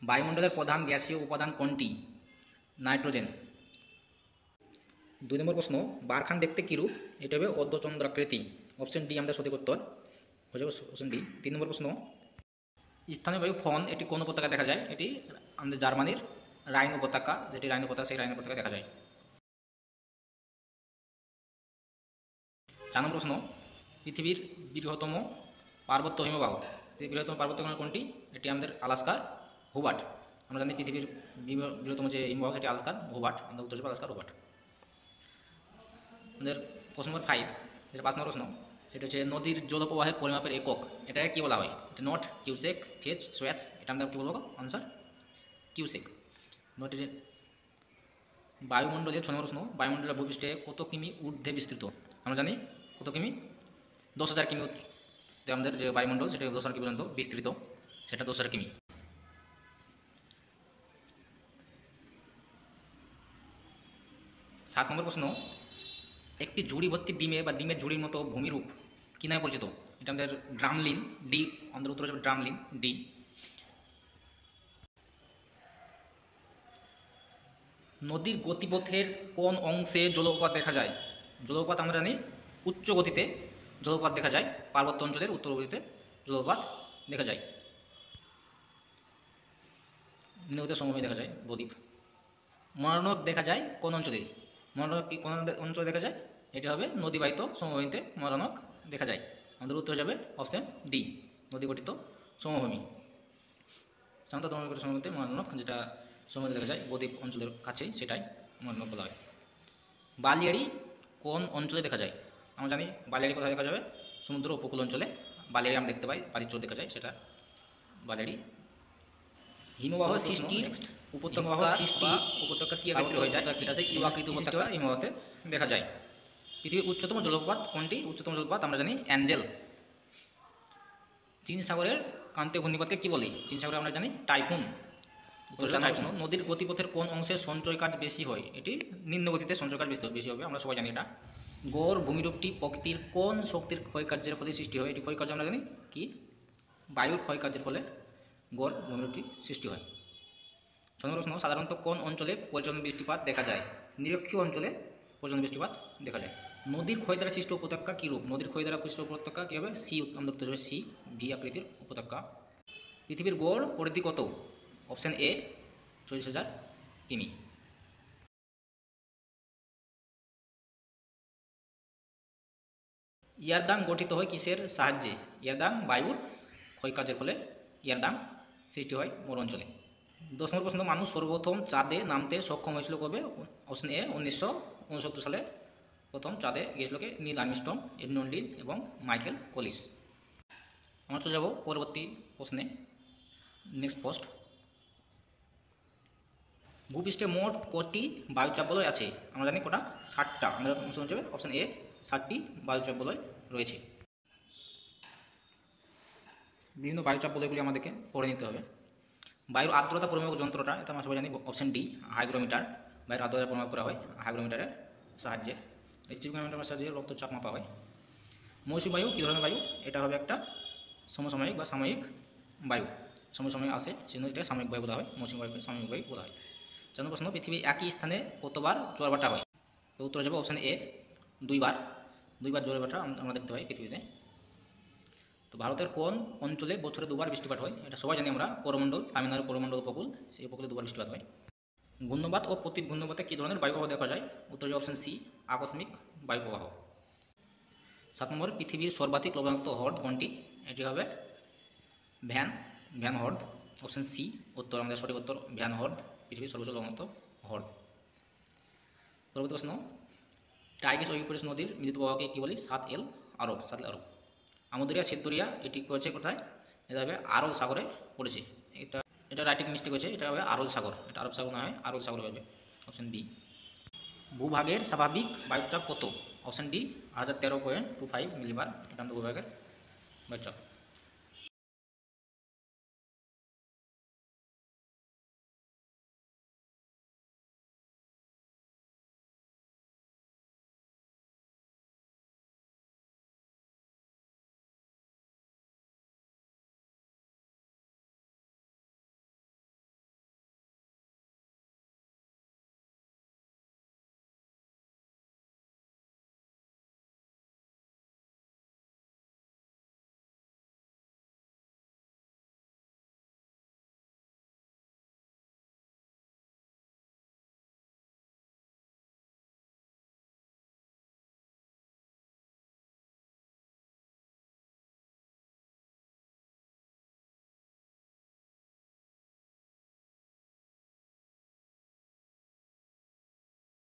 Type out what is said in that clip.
বায়ুমণ্ডলের প্রধান গ্যাসীয় উপাদান কোনটি? নাইট্রোজেন। 2 নম্বর প্রশ্ন, বারখান দেখতে কিরূপ? এটা হবে অর্ধচন্দ্রাকৃতি। অপশন ডি আমাদের সঠিক উত্তর হয়ে যাবে অপশন ডি। 3 নম্বর প্রশ্ন, স্থানীয় বায়ু ফন এটি কোন উপত্যকায় দেখা যায়? এটি আমাদের জার্মানির রাইন উপত্যকা, যেটি রাইন উপত্যকা, সেই রাইন উপত্যকায় দেখা যায়। 4 নম্বর প্রশ্ন, পৃথিবীর বৃহত্তম পার্বত্য হিমবাহ, পৃথিবীর বৃহত্তম পার্বত্য হিমবাহ কোনটি? এটি আমাদের আলাস্কার হুবার্ট। আমরা জানি পৃথিবীর বৃহত্তম যে হিমবাহ সেটি আলাস্কার হুবার্ট, আমাদের উত্তর হবে আলাস্কার হুবার্ট। আমাদের প্রশ্ন নম্বর 5, যেটা 5 নম্বর প্রশ্ন, সেটা হচ্ছে নদীর জলপ্রবাহের পরিমাপের একক, এটাকে কী বলা হয়? এটা নট, কিউসেক, ফেজ, সোয়াচ, এটা আমরা কী বলবো? Answer cusec. নদীর বায়ুমণ্ডলীয় 6 নম্বর প্রশ্ন, বায়ুমণ্ডলের ভূপৃষ্ঠে কত কিমি ঊর্ধ্বে বিস্তৃত? আমরা জানি কত কিমি? 10,000 কিমি আমাদের যে বায়ুমণ্ডল সেটা 10,000 কিমি পর্যন্ত বিস্তৃত, সেটা 10,000 কিমি। 7 নম্বর প্রশ্ন, একটি ঝুড়ি ভর্তি ডিমে বা ডিমের ঝুড়ির মতো ভূমিরূপ কী নামে পরিচিত? এটা আমাদের ড্রামলিন, ডি আমাদের উত্তর হিসেবে ড্রামলিন, ডি। নদীর গতিপথের কোন অংশে জলপ্রপাত দেখা যায়? জলপ্রপাত আমরা জানি উচ্চ গতিতে জলপ্রপাত দেখা যায়, পার্বত্য অঞ্চলের উত্তর গতিতে জলপ্রপাত দেখা যায়, নিম্নগতিতে সমভূমি দেখা যায়, বদ্বীপ। মনোনদ দেখা যায় কোন অঞ্চলে? মনোনদ কি কোন অঞ্চলে দেখা যায়? এটি হবে নদীবাহিত সমভূমিতে মনোনদ দেখা যায়, আমাদের উত্তর যাবে অপশন ডি, নদী গঠিত সমভূমি। শান্ত নদী সমভূমিতে মনোনদ, যেটা সমুদ্রে দেখা যায় বদ্বীপ অঞ্চলের কাছেই, সেটাই মনোনদ বলা হয়। বালিয়াড়ি কোন অঞ্চলে দেখা যায়? আমরা জানি বালিয়াড়ি কোথায় দেখা যাবে? সমুদ্র উপকূল অঞ্চলে বালিয়াড়ি আমরা দেখতে পাই, বালির চর দেখা যায়, সেটা বালিয়াড়ি। হিমবাহ সৃষ্টি উপত্যকা কি আকৃতি হয়ে যায়? এটা হচ্ছে ইউআকৃতি উপত্যকা হিমবাহতে দেখা যায়। পৃথিবীর উচ্চতম জলপ্রপাত কোনটি? উচ্চতম জলপ্রপাত আমরা জানি অ্যাঞ্জেল। চীন সাগরের ক্রান্তীয় ঘূর্ণিপাতকে কি বলি? চীন সাগরে আমরা জানি টাইফুন। টাইফুন। নদীর গতিপথের কোন অংশে সঞ্চয় কাজ বেশি হয়? এটি নিম্ন গতিতে সঞ্চয় কাজ বেশি হবে, আমরা সবাই জানি এটা। গড় ভূমিরূপটি প্রকৃতির কোন শক্তির ক্ষয়কার্যের ফলে সৃষ্টি হয়? এটি ক্ষয়কার্য আমরা জানি কি? বায়ুর ক্ষয়কার্যের ফলে গড় ভূমিরূপটি সৃষ্টি হয়। 6 নম্বর প্রশ্ন, সাধারণত কোন অঞ্চলে পরিচন্ন বৃষ্টিপাত দেখা যায়? নিরক্ষীয় অঞ্চলে পরিচন্ন বৃষ্টিপাত দেখা যায়। নদীর ক্ষয় দ্বারা সৃষ্ট উপত্যকা কী রূপ? নদীর ক্ষয় দ্বারা সৃষ্ট উপত্যকা কী হবে? সি, আমরা দেখতে হবে সি, ভি আকৃতির উপত্যকা। পৃথিবীর গড় পরিধি কত? অপশন এ 40,000 কিমি। ইয়ারদাং গঠিত হয় কিসের সাহায্যে? ইয়ারদাং বায়ুর ক্ষয়কার্যের ফলে ইয়ারদাং সৃষ্টি হয় মরু অঞ্চলে। 10 নম্বর প্রশ্ন, মানুষ সর্বপ্রথম চাঁদে নামতে সক্ষম হয়েছিল কবে? অপশন এ 1969 সালে প্রথম চাঁদে গিয়েছিল কে? নীল আর্মস্ট্রং, এডমন্ড হ্যালিডে এবং মাইকেল কলিস। আমরা চলে যাব পরবর্তী প্রশ্নে, নেক্সট পোস্ট। ভূপৃষ্ঠে মোট কটি বায়ুচাপ বলয় আছে? আমরা জানি কটা? 60টা। আমাদের অপশন এ 60টি বায়ুচাপ বলয় রয়েছে। বিভিন্ন বায়ুচাপ বলয়গুলি আমাদেরকে পড়ে নিতে হবে। বায়ুর আর্দ্রতা পরিমাপক যন্ত্রটা, এটা আমরা সবাই জানি অপশন ডি, হাইগ্রোমিটার। বায়ুর আর্দ্রতা পরিমাপ করা হয় হাইগ্রোমিটারের সাহায্যে। স্পিডোমিটারের সাহায্যে রক্তচাপ মাপা হয়। মৌসুমী বায়ু কী ধরনের বায়ু? এটা হবে একটা সমসাময়িক বা সাময়িক বায়ু, সমসাময়িক আসে সেই জন্য এটা সাময়িক বায়ু বলা হয়, মৌসুমী বায়ুকে সাময়িক বায়ু বলা হয়। 4 নম্বর প্রশ্ন, পৃথিবী একই স্থানে কতবার জোয়ার ভাটা হয়? তো উত্তর যাবে অপশন এ 2বার। 2বার জোয়ার ভাটা আমরা দেখতে পাই পৃথিবীতে। তো ভারতের কোন অঞ্চলে বছরে 2বার বৃষ্টিপাত হয়? এটা সবাই জানি আমরা, করমণ্ডল, তামিলনাড়ু করমণ্ডল উপকূল, সেই উপকূলে 2বার বৃষ্টিপাত হয়। ঘূর্ণবাত ও প্রতীক ঘূর্ণবাতে কী ধরনের বায়ুপ্রবাহ দেখা যায়? উত্তর হবে অপশন সি, আকস্মিক বায়ুপ্রবাহ। 7 নম্বর, পৃথিবীর সর্বাধিক লবণাক্ত হ্রদ কোনটি? এটি হবে ভ্যান হ্রদ। অপশন সি উত্তর, আমাদের সঠিক উত্তর ভ্যান হ্রদ, পৃথিবীর সর্বোচ্চ লবণাক্ত হ্রদ। পরবর্তী প্রশ্ন, টাইগ্রিস ও ইউফ্রেটিস নদীর মিলিত প্রবাহকে কী বলি? 7 আরব। আমুদরিয়া ছিদ্দরিয়া এটি করেছে কোথায়? এটা হবে আরল সাগরে পড়েছে। এটা রাইটিং মিস্টেক হয়েছে, এটা হবে আরল সাগর, এটা আরব সাগর না হয় আরল সাগর হবে, অপশন বি। ভূভাগের স্বাভাবিক বায়ুচাপ কত? অপশন ডি 1013.25 মিলিবার, এটা আমাদের ভূভাগের বায়ুচাপ।